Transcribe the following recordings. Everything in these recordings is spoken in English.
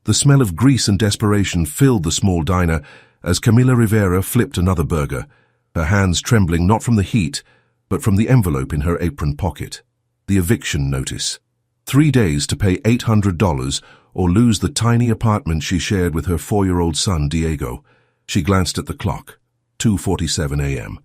The smell of grease and desperation filled the small diner as Camila Rivera flipped another burger, her hands trembling not from the heat, but from the envelope in her apron pocket. The eviction notice. 3 days to pay $800 or lose the tiny apartment she shared with her 4-year-old son, Diego. She glanced at the clock. 2:47 a.m.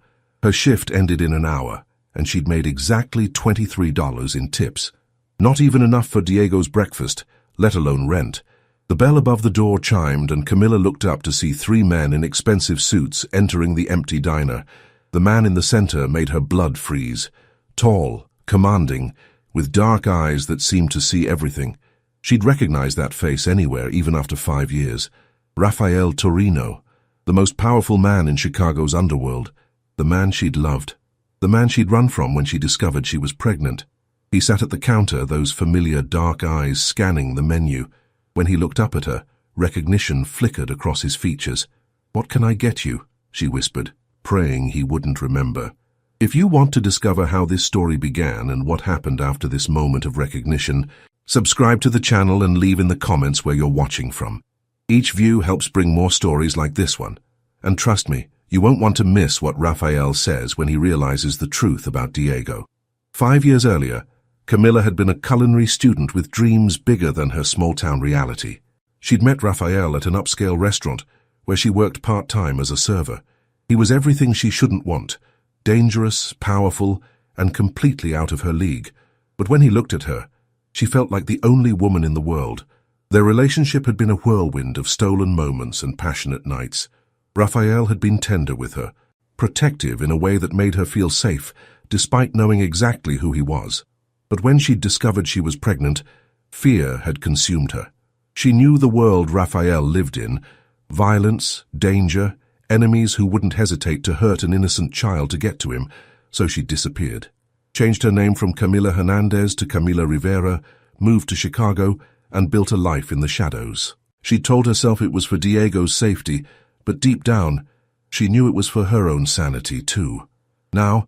Her shift ended in an hour, and she'd made exactly $23 in tips. Not even enough for Diego's breakfast, let alone rent. The bell above the door chimed, and Camila looked up to see 3 men in expensive suits entering the empty diner. The man in the center made her blood freeze. Tall, commanding, with dark eyes that seemed to see everything. She'd recognize that face anywhere, even after 5 years. Rafael Torino, the most powerful man in Chicago's underworld. The man she'd loved. The man she'd run from when she discovered she was pregnant. He sat at the counter, those familiar dark eyes scanning the menu. When he looked up at her, recognition flickered across his features. "What can I get you?" she whispered, praying he wouldn't remember. If you want to discover how this story began and what happened after this moment of recognition, subscribe to the channel and leave in the comments where you're watching from. Each view helps bring more stories like this one. And trust me, you won't want to miss what Rafael says when he realizes the truth about Diego. 5 years earlier, Camila had been a culinary student with dreams bigger than her small-town reality. She'd met Rafael at an upscale restaurant where she worked part-time as a server. He was everything she shouldn't want, dangerous, powerful, and completely out of her league. But when he looked at her, she felt like the only woman in the world. Their relationship had been a whirlwind of stolen moments and passionate nights. Rafael had been tender with her, protective in a way that made her feel safe, despite knowing exactly who he was. But when she'd discovered she was pregnant, fear had consumed her. She knew the world Rafael lived in: violence, danger, enemies who wouldn't hesitate to hurt an innocent child to get to him, so she disappeared. Changed her name from Camila Hernandez to Camila Rivera, moved to Chicago, and built a life in the shadows. She told herself it was for Diego's safety, but deep down, she knew it was for her own sanity too. Now,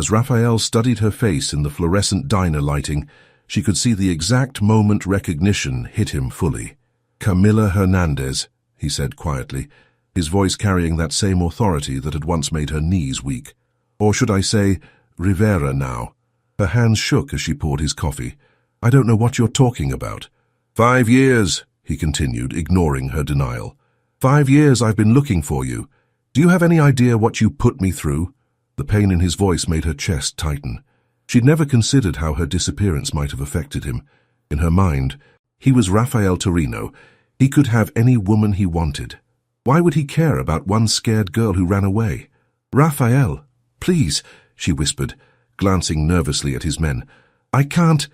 as Rafael studied her face in the fluorescent diner lighting, she could see the exact moment recognition hit him fully. "Camila Hernandez," he said quietly, his voice carrying that same authority that had once made her knees weak. Or should I say, Rivera now. Her hands shook as she poured his coffee. "I don't know what you're talking about." 5 years, he continued, ignoring her denial. 5 years I've been looking for you. Do you have any idea what you put me through? The pain in his voice made her chest tighten. She'd never considered how her disappearance might have affected him. In her mind, he was Rafael Torino. He could have any woman he wanted. Why would he care about one scared girl who ran away? "Rafael, please," she whispered, glancing nervously at his men. "I can't."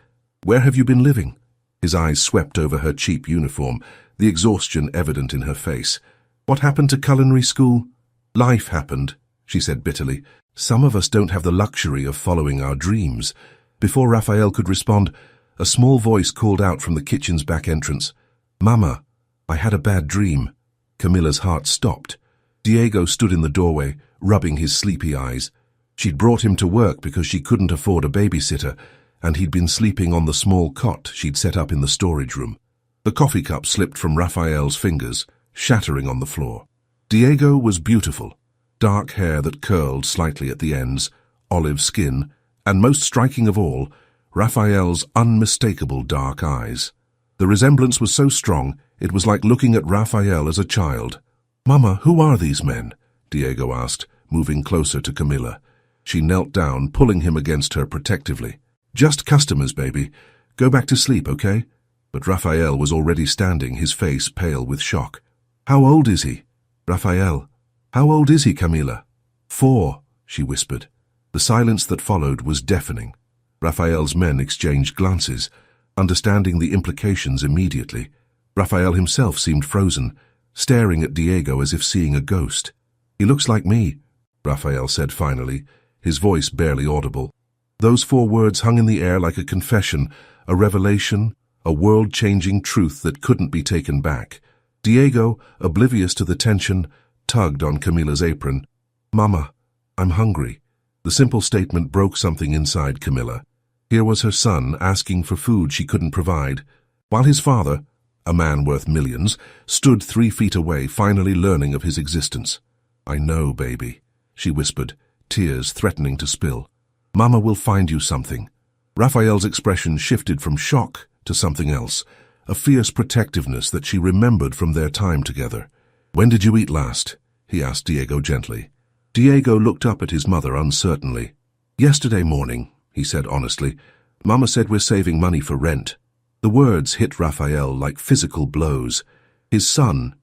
"Where have you been living?" His eyes swept over her cheap uniform, the exhaustion evident in her face. "What happened to culinary school?" "Life happened," she said bitterly. "Some of us don't have the luxury of following our dreams." Before Rafael could respond, a small voice called out from the kitchen's back entrance. "Mama, I had a bad dream." Camila's heart stopped. Diego stood in the doorway, rubbing his sleepy eyes. She'd brought him to work because she couldn't afford a babysitter, and he'd been sleeping on the small cot she'd set up in the storage room. The coffee cup slipped from Rafael's fingers, shattering on the floor. Diego was beautiful. Dark hair that curled slightly at the ends, olive skin, and most striking of all, Rafael's unmistakable dark eyes. The resemblance was so strong, it was like looking at Rafael as a child. "Mama, who are these men?" Diego asked, moving closer to Camila. She knelt down, pulling him against her protectively. "Just customers, baby. Go back to sleep, okay?" But Rafael was already standing, his face pale with shock. "How old is he?" "Rafael. How old is he, Camila?" "4, she whispered. The silence that followed was deafening. Rafael's men exchanged glances, understanding the implications immediately. Rafael himself seemed frozen, staring at Diego as if seeing a ghost. "He looks like me," Rafael said finally, his voice barely audible. Those 4 words hung in the air like a confession, a revelation, a world-changing truth that couldn't be taken back. Diego, oblivious to the tension, tugged on Camila's apron. "Mama, I'm hungry." The simple statement broke something inside Camila. Here was her son asking for food she couldn't provide, while his father, a man worth millions, stood 3 feet away, finally learning of his existence. "I know, baby," she whispered, tears threatening to spill. "Mama will find you something." Raphael's expression shifted from shock to something else, a fierce protectiveness that she remembered from their time together. "When did you eat last?" he asked Diego gently. Diego looked up at his mother uncertainly. "Yesterday morning," he said honestly. "Mama said we're saving money for rent." The words hit Raphael like physical blows. His son,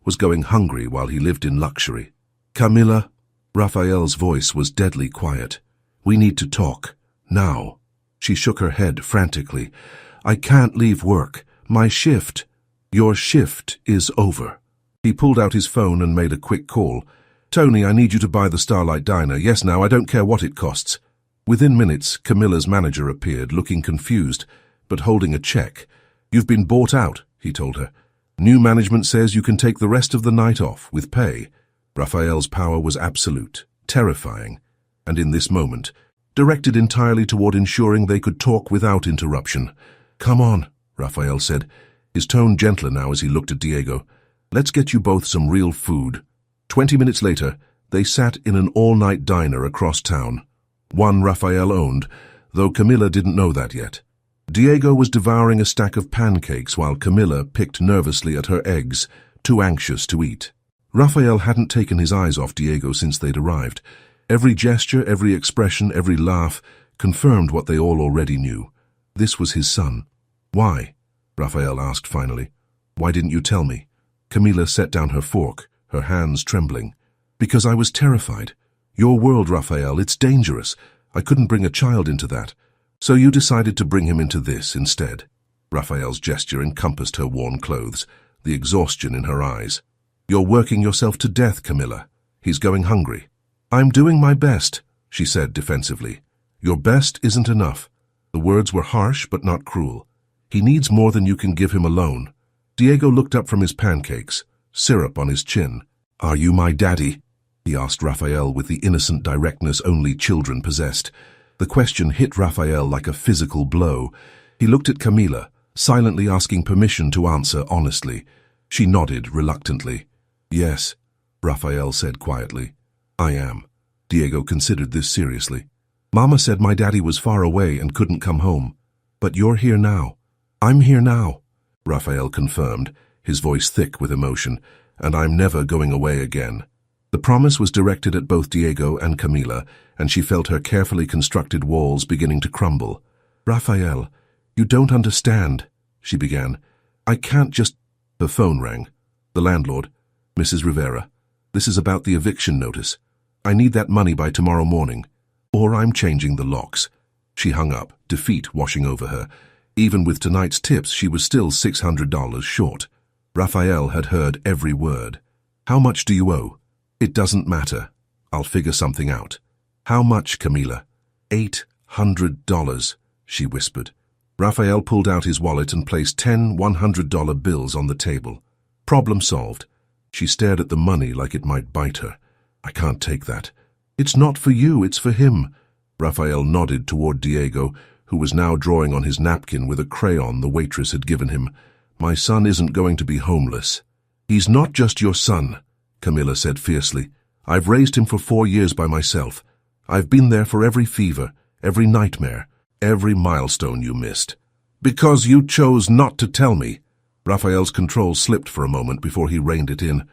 was going hungry while he lived in luxury. "Camila," Raphael's voice was deadly quiet. "We need to talk. Now." She shook her head frantically. "I can't leave work. My shift." "Your shift is over." He pulled out his phone and made a quick call. "Tony, I need you to buy the Starlight Diner. Yes, now, I don't care what it costs." Within minutes, Camilla's manager appeared, looking confused, but holding a check. "You've been bought out," he told her. "New management says you can take the rest of the night off, with pay." Raphael's power was absolute, terrifying, and in this moment, directed entirely toward ensuring they could talk without interruption. "Come on," Raphael said, his tone gentler now as he looked at Diego. "Let's get you both some real food." 20 minutes later, they sat in an all-night diner across town. One Raphael owned, though Camilla didn't know that yet. Diego was devouring a stack of pancakes while Camilla picked nervously at her eggs, too anxious to eat. Raphael hadn't taken his eyes off Diego since they'd arrived. Every gesture, every expression, every laugh confirmed what they all already knew. This was his son. "Why?" Raphael asked finally. "Why didn't you tell me?" Camilla set down her fork, her hands trembling. "Because I was terrified. Your world, Raphael, it's dangerous. I couldn't bring a child into that. So you decided to bring him into this instead." Raphael's gesture encompassed her worn clothes, the exhaustion in her eyes. "You're working yourself to death, Camilla. He's going hungry." "I'm doing my best," she said defensively. "Your best isn't enough." The words were harsh but not cruel. "He needs more than you can give him alone." Diego looked up from his pancakes, syrup on his chin. "Are you my daddy?" he asked Raphael with the innocent directness only children possessed. The question hit Raphael like a physical blow. He looked at Camilla, silently asking permission to answer honestly. She nodded reluctantly. "Yes," Raphael said quietly. "I am." Diego considered this seriously. "Mama said my daddy was far away and couldn't come home. But you're here now." "I'm here now," Raphael confirmed, his voice thick with emotion, "and I'm never going away again." The promise was directed at both Diego and Camilla, and she felt her carefully constructed walls beginning to crumble. "Raphael, you don't understand," she began. "I can't just—" Her phone rang. "The landlord, Mrs. Rivera. This is about the eviction notice. I need that money by tomorrow morning, or I'm changing the locks." She hung up, defeat washing over her. Even with tonight's tips, she was still $600 short. Raphael had heard every word. "How much do you owe?" "It doesn't matter. I'll figure something out." "How much, Camilla?" $800, she whispered. Raphael pulled out his wallet and placed 10 $100 bills on the table. Problem solved. She stared at the money like it might bite her. "I can't take that." "It's not for you, it's for him." Raphael nodded toward Diego, who was now drawing on his napkin with a crayon the waitress had given him. "My son isn't going to be homeless." "He's not just your son," Camilla said fiercely. "I've raised him for 4 years by myself. I've been there for every fever, every nightmare, every milestone you missed." "Because you chose not to tell me." Raphael's control slipped for a moment before he reined it in.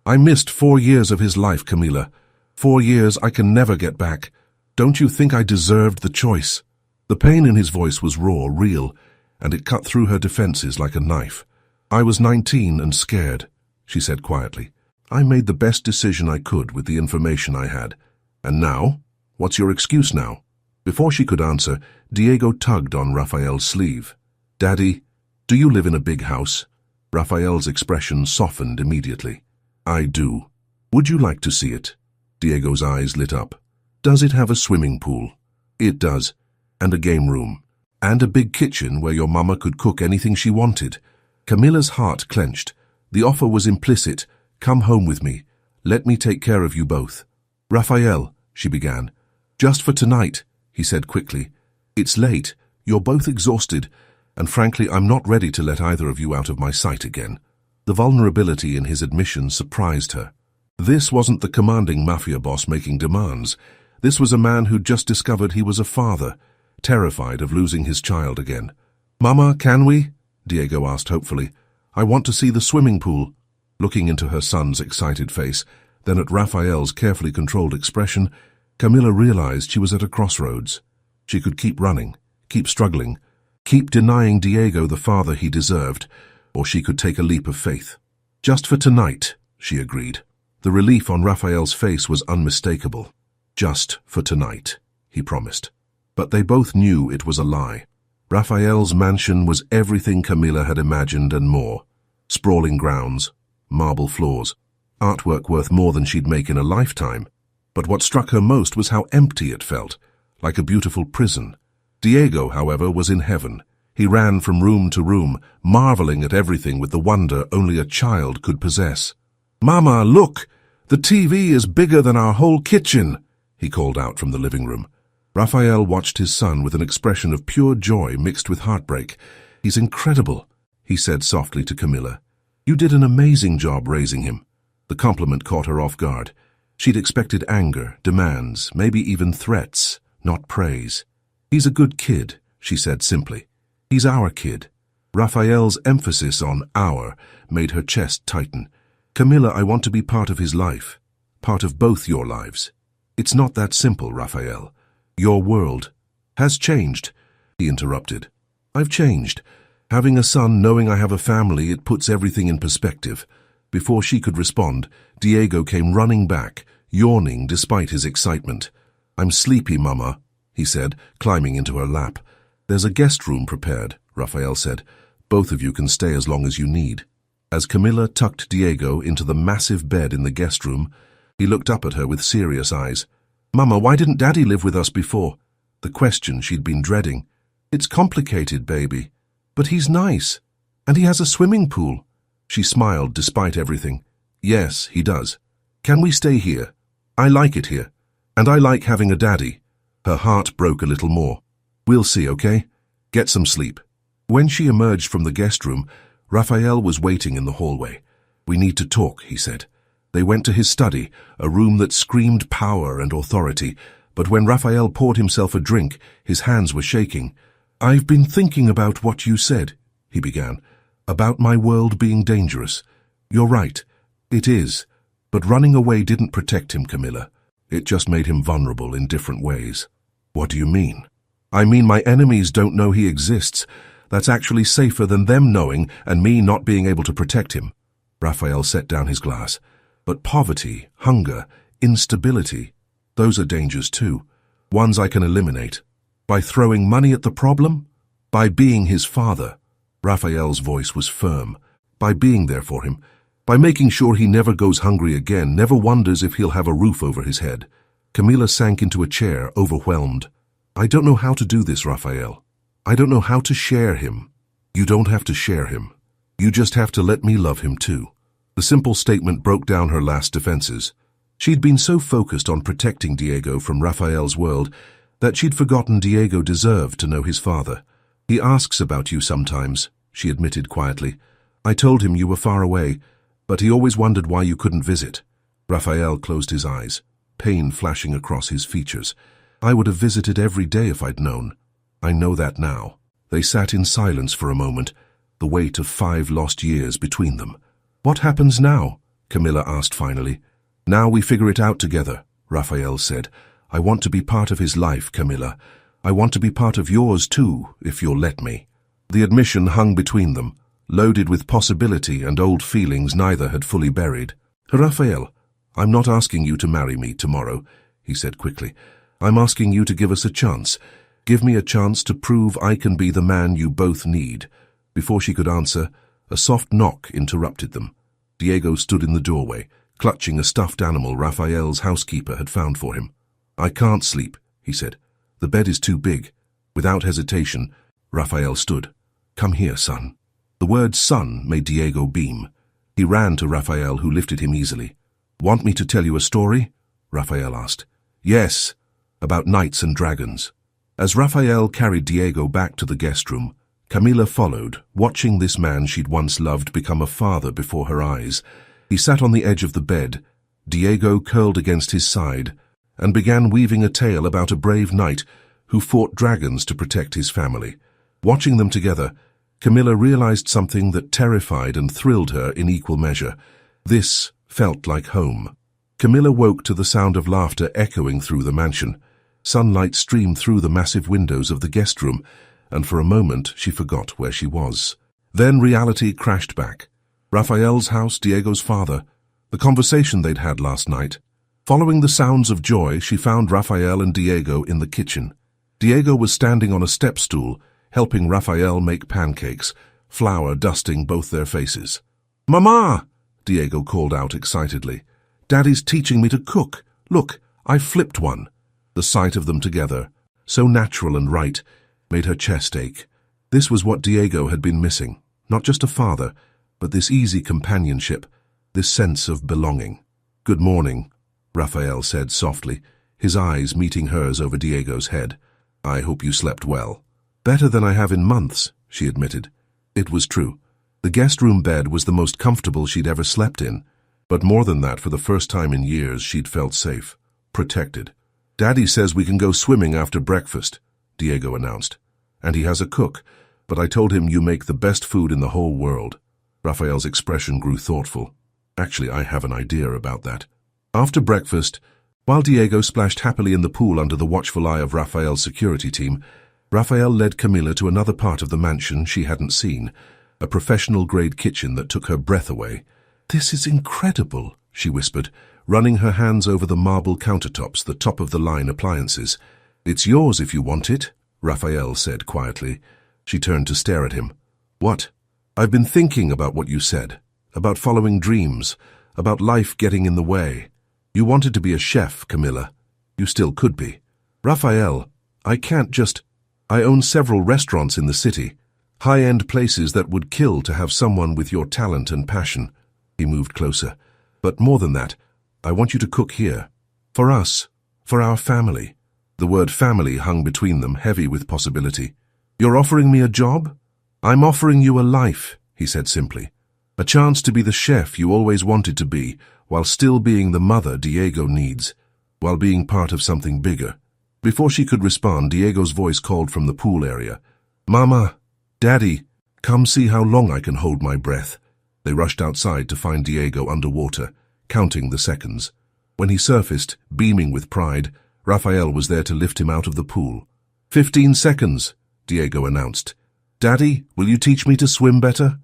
"I missed 4 years of his life, Camilla. 4 years I can never get back. Don't you think I deserved the choice?" The pain in his voice was raw, real, and it cut through her defenses like a knife. "I was 19 and scared," she said quietly. "I made the best decision I could with the information I had. And now? What's your excuse now?" Before she could answer, Diego tugged on Raphael's sleeve. "Daddy, do you live in a big house?" Raphael's expression softened immediately. "I do." "Would you like to see it?" Diego's eyes lit up. "Does it have a swimming pool?" "It does. And a game room. And a big kitchen where your mama could cook anything she wanted." Camilla's heart clenched. The offer was implicit. "Come home with me. Let me take care of you both." "Raphael," she began. "Just for tonight," he said quickly. "It's late. You're both exhausted. and frankly, I'm not ready to let either of you out of my sight again." The vulnerability in his admission surprised her. This wasn't the commanding mafia boss making demands. This was a man who'd just discovered he was a father, terrified of losing his child again. "Mama, can we?" Diego asked hopefully. "I want to see the swimming pool." Looking into her son's excited face, then at Raphael's carefully controlled expression, Camilla realized she was at a crossroads. She could keep running, keep struggling, keep denying Diego the father he deserved, or she could take a leap of faith. "Just for tonight," she agreed. The relief on Raphael's face was unmistakable. "Just for tonight," he promised. But they both knew it was a lie. Raphael's mansion was everything Camilla had imagined and more. Sprawling grounds, marble floors, artwork worth more than she'd make in a lifetime. But what struck her most was how empty it felt, like a beautiful prison. Diego, however, was in heaven. He ran from room to room, marveling at everything with the wonder only a child could possess. "Mama, look! The TV is bigger than our whole kitchen!" he called out from the living room. Raphael watched his son with an expression of pure joy mixed with heartbreak. "He's incredible," he said softly to Camilla. "You did an amazing job raising him." The compliment caught her off guard. She'd expected anger, demands, maybe even threats, not praise. "He's a good kid," she said simply. "He's our kid." Raphael's emphasis on "our" made her chest tighten. "Camilla, I want to be part of his life, part of both your lives." "It's not that simple, Raphael. Your world has changed," he interrupted. "I've changed. Having a son, knowing I have a family, it puts everything in perspective." Before she could respond, Diego came running back, yawning despite his excitement. "I'm sleepy, Mama," he said, climbing into her lap. "There's a guest room prepared," Raphael said. "Both of you can stay as long as you need." As Camilla tucked Diego into the massive bed in the guest room, he looked up at her with serious eyes. "Mama, why didn't Daddy live with us before?" The question she'd been dreading. "It's complicated, baby. But he's nice. And he has a swimming pool." She smiled despite everything. "Yes, he does. Can we stay here? I like it here. And I like having a daddy." Her heart broke a little more. "We'll see, okay? Get some sleep." When she emerged from the guest room, Raphael was waiting in the hallway. "We need to talk," he said. They went to his study, a room that screamed power and authority, but when Raphael poured himself a drink, his hands were shaking. "I've been thinking about what you said," he began, "about my world being dangerous. You're right, it is. But running away didn't protect him, Camilla. It just made him vulnerable in different ways." "What do you mean?" "I mean my enemies don't know he exists. That's actually safer than them knowing and me not being able to protect him." Raphael set down his glass. "But poverty, hunger, instability, those are dangers too. Ones I can eliminate. By throwing money at the problem? By being his father." Raphael's voice was firm. "By being there for him. By making sure he never goes hungry again, never wonders if he'll have a roof over his head." Camilla sank into a chair, overwhelmed. "I don't know how to do this, Raphael. I don't know how to share him." "You don't have to share him. You just have to let me love him too." The simple statement broke down her last defenses. She'd been so focused on protecting Diego from Raphael's world that she'd forgotten Diego deserved to know his father. "He asks about you sometimes," she admitted quietly. "I told him you were far away, but he always wondered why you couldn't visit." Raphael closed his eyes, pain flashing across his features. "I would have visited every day if I'd known. I know that now." They sat in silence for a moment, the weight of 5 lost years between them. "What happens now?" Camilla asked finally. "Now we figure it out together," Raphael said. "I want to be part of his life, Camilla. I want to be part of yours too, if you'll let me." The admission hung between them, loaded with possibility and old feelings neither had fully buried. "Raphael, I'm not asking you to marry me tomorrow," he said quickly. "I'm asking you to give us a chance. Give me a chance to prove I can be the man you both need." Before she could answer, a soft knock interrupted them. Diego stood in the doorway, clutching a stuffed animal Raphael's housekeeper had found for him. "I can't sleep," he said. "The bed is too big." Without hesitation, Raphael stood. "Come here, son." The word son made Diego beam. He ran to Raphael, who lifted him easily. "Want me to tell you a story?" Raphael asked. "Yes, about knights and dragons." As Raphael carried Diego back to the guest room, Camila followed, watching this man she'd once loved become a father before her eyes. He sat on the edge of the bed, Diego curled against his side, and began weaving a tale about a brave knight who fought dragons to protect his family. Watching them together, Camila realized something that terrified and thrilled her in equal measure. This felt like home. Camila woke to the sound of laughter echoing through the mansion. Sunlight streamed through the massive windows of the guest room, and for a moment she forgot where she was. Then reality crashed back. Raphael's house, Diego's father, the conversation they'd had last night. Following the sounds of joy, she found Raphael and Diego in the kitchen. Diego was standing on a step stool, helping Raphael make pancakes, flour dusting both their faces. "Mama!" Diego called out excitedly. "Daddy's teaching me to cook. Look, I flipped one." The sight of them together, so natural and right, made her chest ache. This was what Diego had been missing, not just a father, but this easy companionship, this sense of belonging. "Good morning," Raphael said softly, his eyes meeting hers over Diego's head. "I hope you slept well." "Better than I have in months," she admitted. It was true. The guest room bed was the most comfortable she'd ever slept in, but more than that, for the first time in years, she'd felt safe, protected. "Daddy says we can go swimming after breakfast," Diego announced. "And he has a cook, but I told him you make the best food in the whole world." Raphael's expression grew thoughtful. "Actually, I have an idea about that." After breakfast, while Diego splashed happily in the pool under the watchful eye of Raphael's security team, Raphael led Camila to another part of the mansion she hadn't seen, a professional-grade kitchen that took her breath away. "This is incredible," she whispered, running her hands over the marble countertops, the top-of-the-line appliances. "It's yours if you want it," Raphael said quietly. She turned to stare at him. "What?" "I've been thinking about what you said, about following dreams, about life getting in the way. You wanted to be a chef, Camila. You still could be." "Raphael, I can't just... I own several restaurants in the city, high-end places that would kill to have someone with your talent and passion." He moved closer. "But more than that, I want you to cook here. For us, for our family." The word family hung between them, heavy with possibility. "You're offering me a job?" "I'm offering you a life," he said simply. "A chance to be the chef you always wanted to be, while still being the mother Diego needs, while being part of something bigger." Before she could respond, Diego's voice called from the pool area. "Mama, Daddy, come see how long I can hold my breath." They rushed outside to find Diego underwater, counting the seconds. When he surfaced, beaming with pride, Raphael was there to lift him out of the pool. 15 seconds, Diego announced. "Daddy, will you teach me to swim better?"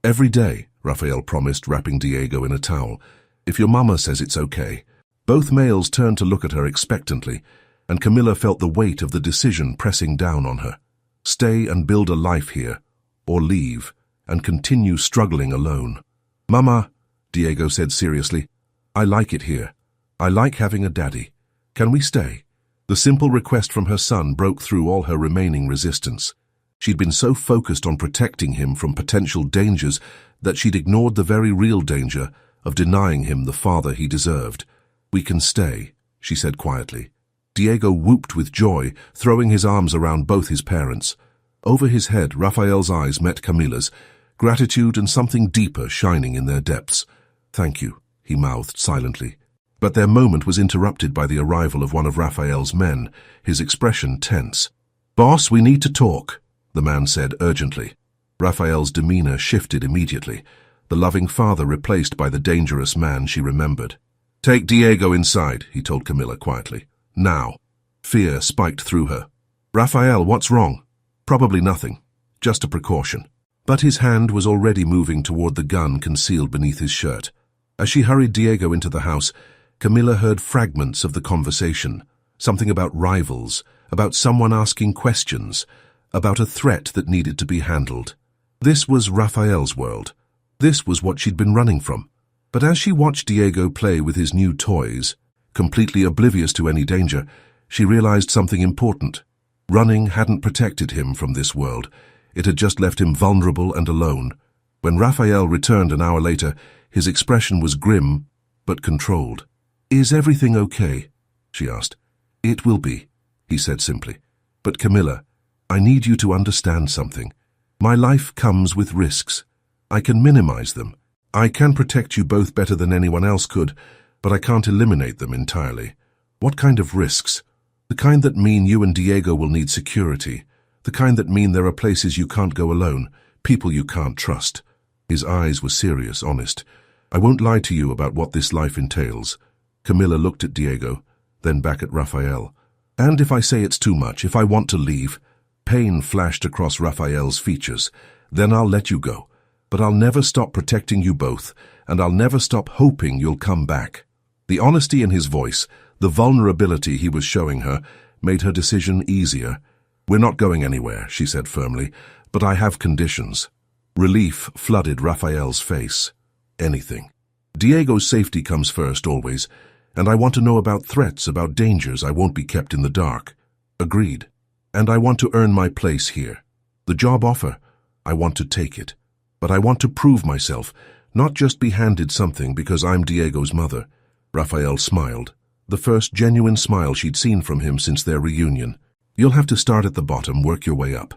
"Every day," Raphael promised, wrapping Diego in a towel. "If your mama says it's okay." Both males turned to look at her expectantly, and Camila felt the weight of the decision pressing down on her. Stay and build a life here, or leave, and continue struggling alone. "Mama," Diego said seriously, "I like it here. I like having a daddy. Can we stay?" The simple request from her son broke through all her remaining resistance. She'd been so focused on protecting him from potential dangers that she'd ignored the very real danger of denying him the father he deserved. "We can stay," she said quietly. Diego whooped with joy, throwing his arms around both his parents. Over his head, Raphael's eyes met Camila's, gratitude and something deeper shining in their depths. "Thank you," he mouthed silently. But their moment was interrupted by the arrival of one of Raphael's men, his expression tense. "Boss, we need to talk," the man said urgently. Raphael's demeanor shifted immediately, the loving father replaced by the dangerous man she remembered. "Take Diego inside," he told Camila quietly. "Now." Fear spiked through her. "Raphael, what's wrong?" "Probably nothing. Just a precaution." But his hand was already moving toward the gun concealed beneath his shirt. As she hurried Diego into the house, Camila heard fragments of the conversation. Something about rivals, about someone asking questions, about a threat that needed to be handled. This was Raphael's world. This was what she'd been running from. But as she watched Diego play with his new toys, completely oblivious to any danger, she realized something important. Running hadn't protected him from this world. It had just left him vulnerable and alone. When Raphael returned an hour later, his expression was grim, but controlled. "Is everything okay?" she asked. "It will be," he said simply. "But Camila, I need you to understand something. My life comes with risks. I can minimize them. I can protect you both better than anyone else could, but I can't eliminate them entirely. What kind of risks? The kind that mean you and Diego will need security. The kind that mean there are places you can't go alone, people you can't trust. His eyes were serious, honest. I won't lie to you about what this life entails. Camilla looked at Diego, then back at Raphael. And if I say it's too much, if I want to leave, pain flashed across Raphael's features. Then I'll let you go. But I'll never stop protecting you both, and I'll never stop hoping you'll come back. The honesty in his voice, the vulnerability he was showing her, made her decision easier. We're not going anywhere, she said firmly, but I have conditions. Relief flooded Raphael's face. Anything. Diego's safety comes first, always, and I want to know about threats, about dangers. I won't be kept in the dark. Agreed. And I want to earn my place here. The job offer, I want to take it. But I want to prove myself, not just be handed something because I'm Diego's mother. Raphael smiled, the first genuine smile she'd seen from him since their reunion. You'll have to start at the bottom, work your way up.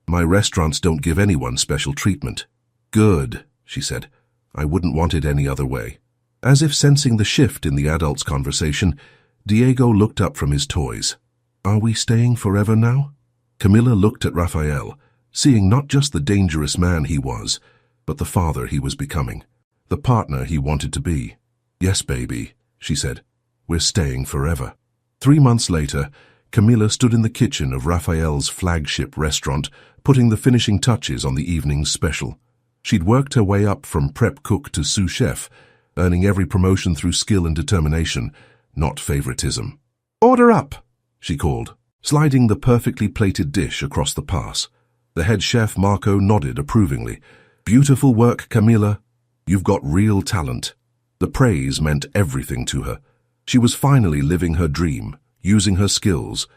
My restaurants don't give anyone special treatment. Good, she said. I wouldn't want it any other way. As if sensing the shift in the adult's conversation, Diego looked up from his toys. Are we staying forever now? Camilla looked at Raphael, seeing not just the dangerous man he was, but the father he was becoming, the partner he wanted to be. Yes, baby, she said. We're staying forever. 3 months later, Camilla stood in the kitchen of Raphael's flagship restaurant, putting the finishing touches on the evening's special. She'd worked her way up from prep cook to sous chef, earning every promotion through skill and determination, not favoritism. Order up, she called, sliding the perfectly plated dish across the pass. The head chef, Marco, nodded approvingly. Beautiful work, Camilla. You've got real talent. The praise meant everything to her. She was finally living her dream, using her skills,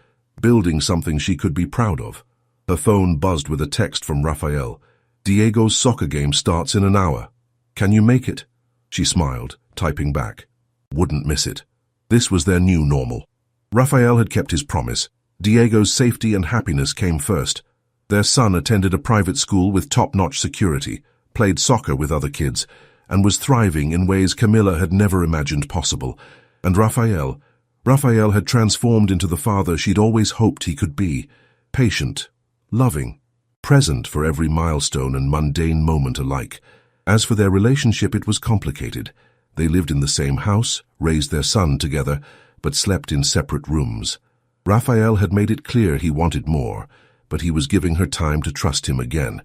building something she could be proud of. Her phone buzzed with a text from Raphael. Diego's soccer game starts in an hour. Can you make it? She smiled, typing back. Wouldn't miss it. This was their new normal. Raphael had kept his promise. Diego's safety and happiness came first. Their son attended a private school with top-notch security, played soccer with other kids, and was thriving in ways Camilla had never imagined possible. And Raphael had transformed into the father she'd always hoped he could be, patient, loving, present for every milestone and mundane moment alike. As for their relationship, it was complicated. They lived in the same house, raised their son together, but slept in separate rooms. Raphael had made it clear he wanted more, but he was giving her time to trust him again,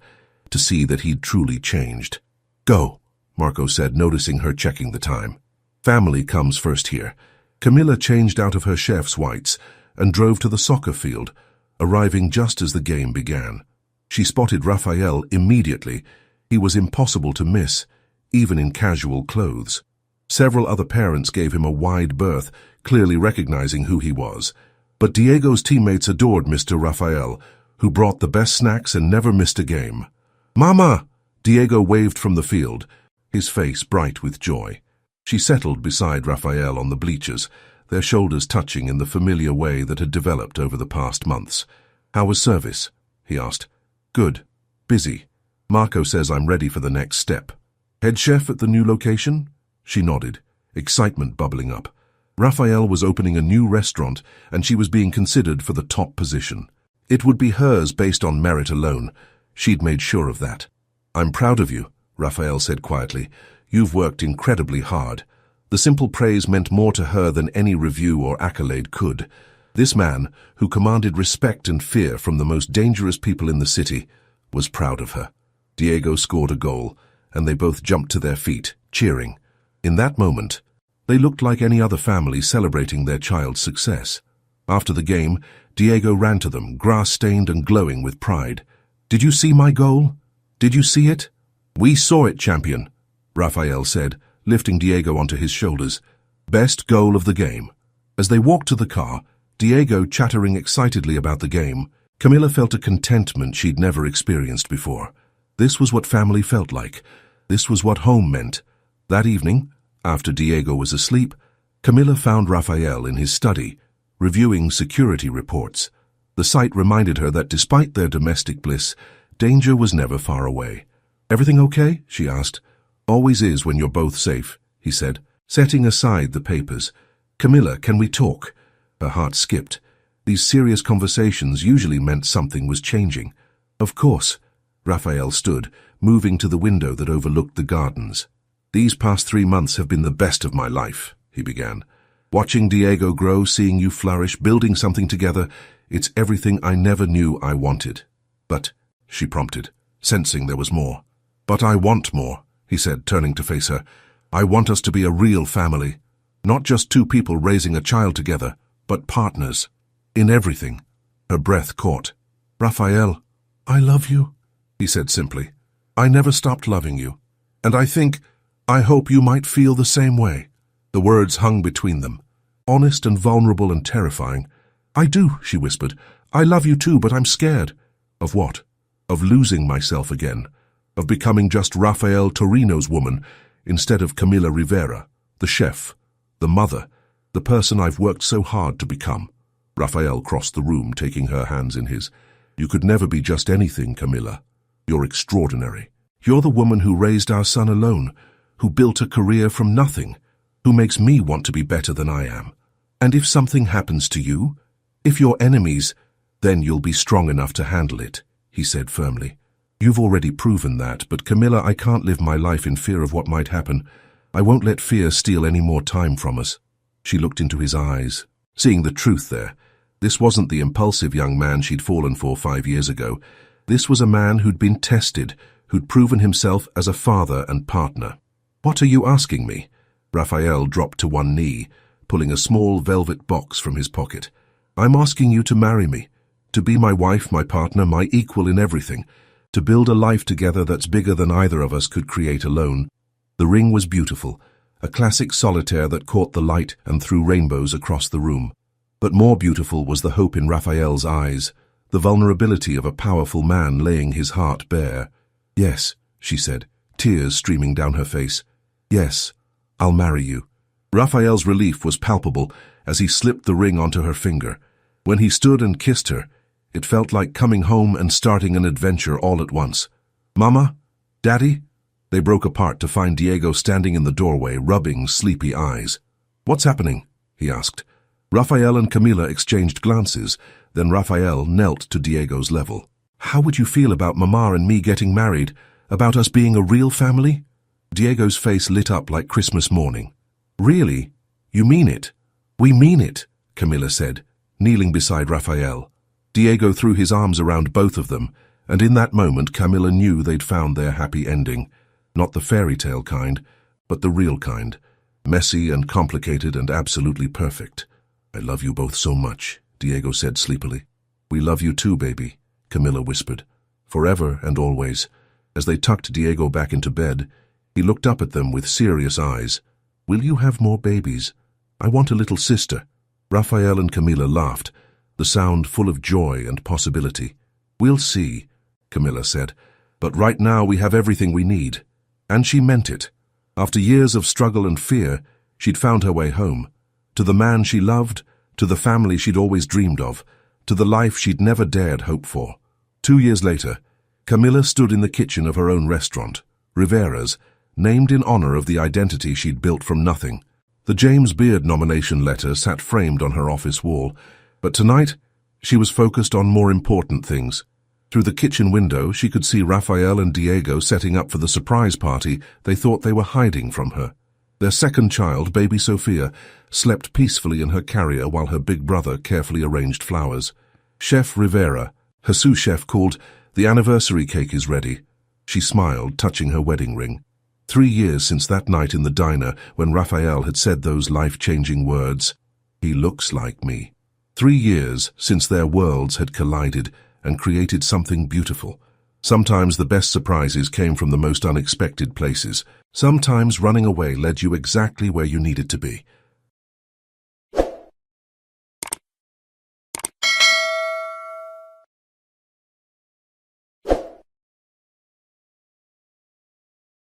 to see that he'd truly changed. Go, Marco said, noticing her checking the time. Family comes first here. Camilla changed out of her chef's whites and drove to the soccer field, arriving just as the game began. She spotted Raphael immediately. He was impossible to miss, even in casual clothes. Several other parents gave him a wide berth, clearly recognizing who he was. But Diego's teammates adored Mr. Raphael, who brought the best snacks and never missed a game. Mama! Diego waved from the field, his face bright with joy. She settled beside Raphael on the bleachers, their shoulders touching in the familiar way that had developed over the past months. How was service? He asked. Good. Busy. Marco says I'm ready for the next step. Head chef at the new location? She nodded, excitement bubbling up. Raphael was opening a new restaurant, and she was being considered for the top position. It would be hers based on merit alone. She'd made sure of that. I'm proud of you, Raphael said quietly. You've worked incredibly hard. The simple praise meant more to her than any review or accolade could. This man, who commanded respect and fear from the most dangerous people in the city, was proud of her. Diego scored a goal, and they both jumped to their feet, cheering. In that moment, they looked like any other family celebrating their child's success. After the game, Diego ran to them, grass-stained and glowing with pride. Did you see my goal? Did you see it? We saw it, champion, Raphael said, lifting Diego onto his shoulders. Best goal of the game. As they walked to the car, Diego chattering excitedly about the game, Camilla felt a contentment she'd never experienced before. This was what family felt like. This was what home meant. That evening, after Diego was asleep, Camilla found Raphael in his study, reviewing security reports. The sight reminded her that despite their domestic bliss, Danger was never far away. "Everything okay?" she asked. "Always is when you're both safe," he said, setting aside the papers. "Camilla, can we talk?" Her heart skipped. These serious conversations usually meant something was changing. "Of course." Raphael stood, moving to the window that overlooked the gardens. "These past 3 months have been the best of my life," he began. "Watching Diego grow, seeing you flourish, building something together, it's everything I never knew I wanted." "But," she prompted, sensing there was more. "But I want more," he said, turning to face her. "I want us to be a real family. Not just 2 people raising a child together, but partners. In everything." Her breath caught. "Raphael, I love you," he said simply. "I never stopped loving you. And I hope you might feel the same way." The words hung between them, honest and vulnerable and terrifying. "I do," she whispered. "I love you too, but I'm scared." "Of what?" "Of losing myself again. Of becoming just Rafael Torino's woman instead of Camilla Rivera, the chef, the mother, the person I've worked so hard to become." Raphael crossed the room, taking her hands in his. "You could never be just anything, Camilla. You're extraordinary. You're the woman who raised our son alone, who built a career from nothing, who makes me want to be better than I am. And if something happens to you, if you're enemies, then you'll be strong enough to handle it," he said firmly. "You've already proven that, but Camilla, I can't live my life in fear of what might happen. I won't let fear steal any more time from us." She looked into his eyes, seeing the truth there. This wasn't the impulsive young man she'd fallen for 5 years ago. This was a man who'd been tested, who'd proven himself as a father and partner. "What are you asking me?" Raphael dropped to one knee, pulling a small velvet box from his pocket. "I'm asking you to marry me, to be my wife, my partner, my equal in everything, to build a life together that's bigger than either of us could create alone." The ring was beautiful, a classic solitaire that caught the light and threw rainbows across the room. But more beautiful was the hope in Raphael's eyes, the vulnerability of a powerful man laying his heart bare. "Yes," she said, tears streaming down her face. "Yes, I'll marry you." Raphael's relief was palpable as he slipped the ring onto her finger. When he stood and kissed her, it felt like coming home and starting an adventure all at once. "Mama? Daddy?" They broke apart to find Diego standing in the doorway, rubbing sleepy eyes. "What's happening?" he asked. Raphael and Camilla exchanged glances, then Raphael knelt to Diego's level. "How would you feel about Mama and me getting married? About us being a real family?" Diego's face lit up like Christmas morning. "Really? You mean it?" "We mean it," Camilla said, kneeling beside Raphael. Diego threw his arms around both of them, and in that moment Camilla knew they'd found their happy ending. Not the fairy tale kind, but the real kind. Messy and complicated and absolutely perfect. "I love you both so much," Diego said sleepily. "We love you too, baby," Camilla whispered. "Forever and always." As they tucked Diego back into bed, he looked up at them with serious eyes. "Will you have more babies? I want a little sister." Raphael and Camilla laughed, the sound full of joy and possibility. "We'll see," Camilla said. "But right now we have everything we need." And she meant it. After years of struggle and fear, she'd found her way home. To the man she loved, to the family she'd always dreamed of, to the life she'd never dared hope for. 2 years later, Camilla stood in the kitchen of her own restaurant, Rivera's, named in honor of the identity she'd built from nothing. The James Beard nomination letter sat framed on her office wall, but tonight she was focused on more important things. Through the kitchen window, she could see Raphael and Diego setting up for the surprise party they thought they were hiding from her. Their second child, baby Sophia, slept peacefully in her carrier while her big brother carefully arranged flowers. Chef Rivera, her sous chef, called, "The anniversary cake is ready." She smiled, touching her wedding ring. 3 years since that night in the diner when Raphael had said those life-changing words, "He looks like me." 3 years since their worlds had collided and created something beautiful. Sometimes the best surprises came from the most unexpected places. Sometimes running away led you exactly where you needed to be.